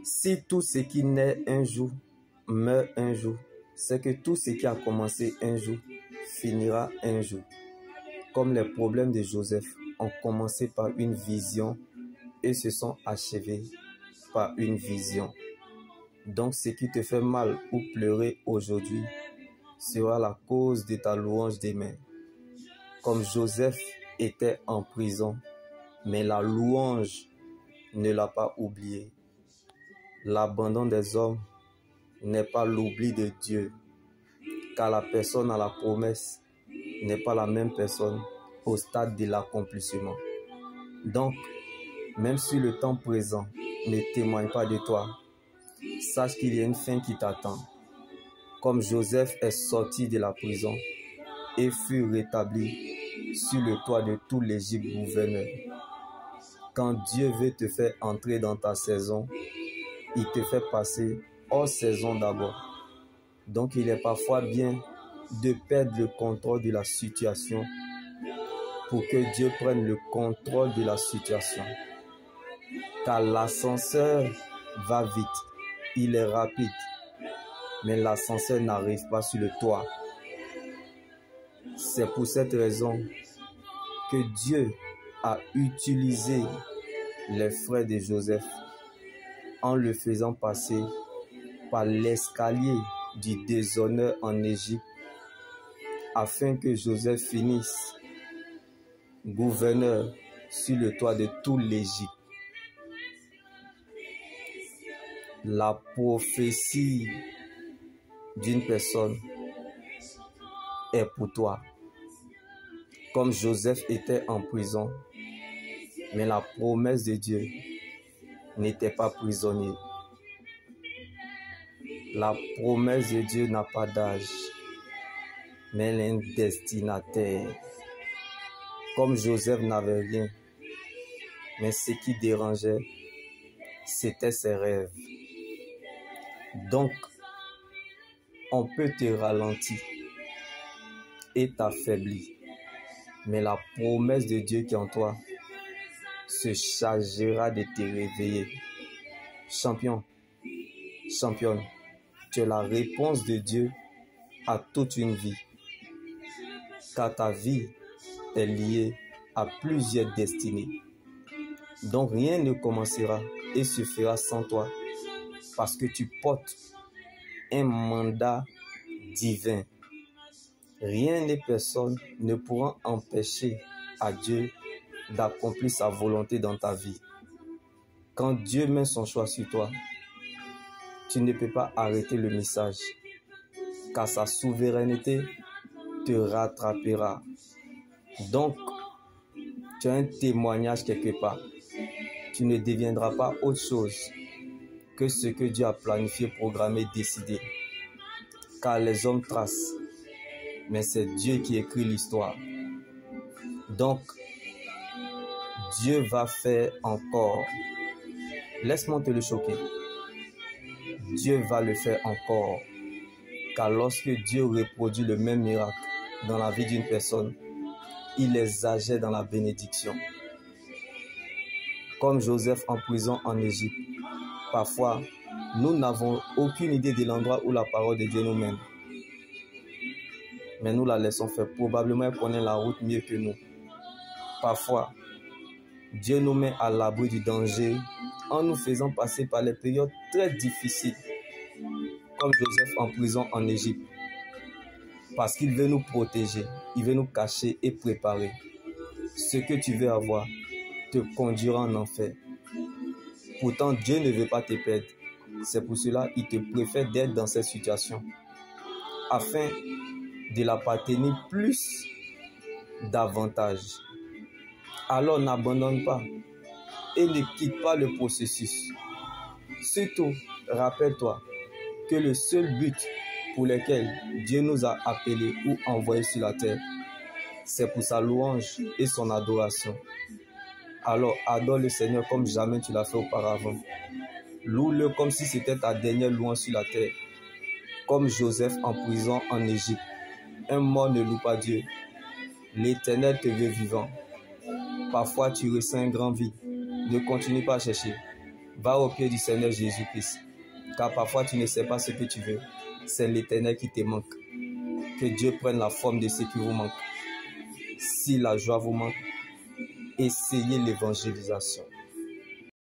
Si tout ce qui naît un jour meurt un jour, c'est que tout ce qui a commencé un jour finira un jour. Comme les problèmes de Joseph ont commencé par une vision et se sont achevés par une vision. Donc ce qui te fait mal ou pleurer aujourd'hui sera la cause de ta louange demain. Comme Joseph était en prison, mais la louange ne l'a pas oublié. L'abandon des hommes n'est pas l'oubli de Dieu, car la personne à la promesse n'est pas la même personne au stade de l'accomplissement. Donc, même si le temps présent ne témoigne pas de toi, sache qu'il y a une fin qui t'attend. Comme Joseph est sorti de la prison et fut rétabli sur le toit de tout l'Égypte gouverneur. Quand Dieu veut te faire entrer dans ta saison, il te fait passer hors saison d'abord. Donc il est parfois bien de perdre le contrôle de la situation pour que Dieu prenne le contrôle de la situation. Car l'ascenseur va vite, il est rapide, mais l'ascenseur n'arrive pas sur le toit. C'est pour cette raison que Dieu a utilisé les frères de Joseph en le faisant passer par l'escalier du déshonneur en Égypte afin que Joseph finisse gouverneur sur le toit de tout l'Égypte. La prophétie d'une personne est pour toi. Comme Joseph était en prison, mais la promesse de Dieu n'était pas prisonnier. La promesse de Dieu n'a pas d'âge, mais elle est un destinataire. Comme Joseph n'avait rien, mais ce qui dérangeait, c'était ses rêves. Donc, on peut te ralentir et t'affaiblir, mais la promesse de Dieu qui est en toi se chargera de te réveiller. Champion, championne, tu es la réponse de Dieu à toute une vie, car ta vie est liée à plusieurs destinées. Donc rien ne commencera et se fera sans toi, parce que tu portes un mandat divin. Rien ni personne ne pourra empêcher à Dieu d'accomplir sa volonté dans ta vie. Quand Dieu met son choix sur toi, tu ne peux pas arrêter le message, car sa souveraineté te rattrapera. Donc, tu as un témoignage quelque part. Tu ne deviendras pas autre chose que ce que Dieu a planifié, programmé, décidé. Car les hommes tracent, mais c'est Dieu qui écrit l'histoire. Donc, Dieu va faire encore. Laisse-moi te le choquer. Dieu va le faire encore. Car lorsque Dieu reproduit le même miracle dans la vie d'une personne, il exagère dans la bénédiction. Comme Joseph en prison en Égypte, parfois, nous n'avons aucune idée de l'endroit où la parole de Dieu nous mène. Mais nous la laissons faire. Probablement, elle connaît la route mieux que nous. Parfois, Dieu nous met à l'abri du danger en nous faisant passer par les périodes très difficiles, comme Joseph en prison en Égypte. Parce qu'il veut nous protéger, il veut nous cacher et préparer. Ce que tu veux avoir te conduira en enfer. Pourtant, Dieu ne veut pas te perdre. C'est pour cela qu'il te préfère d'être dans cette situation, afin de l'appartenir plus davantage. Alors n'abandonne pas et ne quitte pas le processus. Surtout, rappelle-toi que le seul but pour lequel Dieu nous a appelés ou envoyés sur la terre, c'est pour sa louange et son adoration. Alors adore le Seigneur comme jamais tu l'as fait auparavant. Loue-le comme si c'était ta dernière louange sur la terre. Comme Joseph en prison en Égypte. Un mort ne loue pas Dieu. L'Éternel te veut vivant. Parfois tu ressens un grand vide. Ne continue pas à chercher. Va au pied du Seigneur Jésus-Christ. Car parfois tu ne sais pas ce que tu veux. C'est l'Éternel qui te manque. Que Dieu prenne la forme de ce qui vous manque. Si la joie vous manque, essayez l'évangélisation.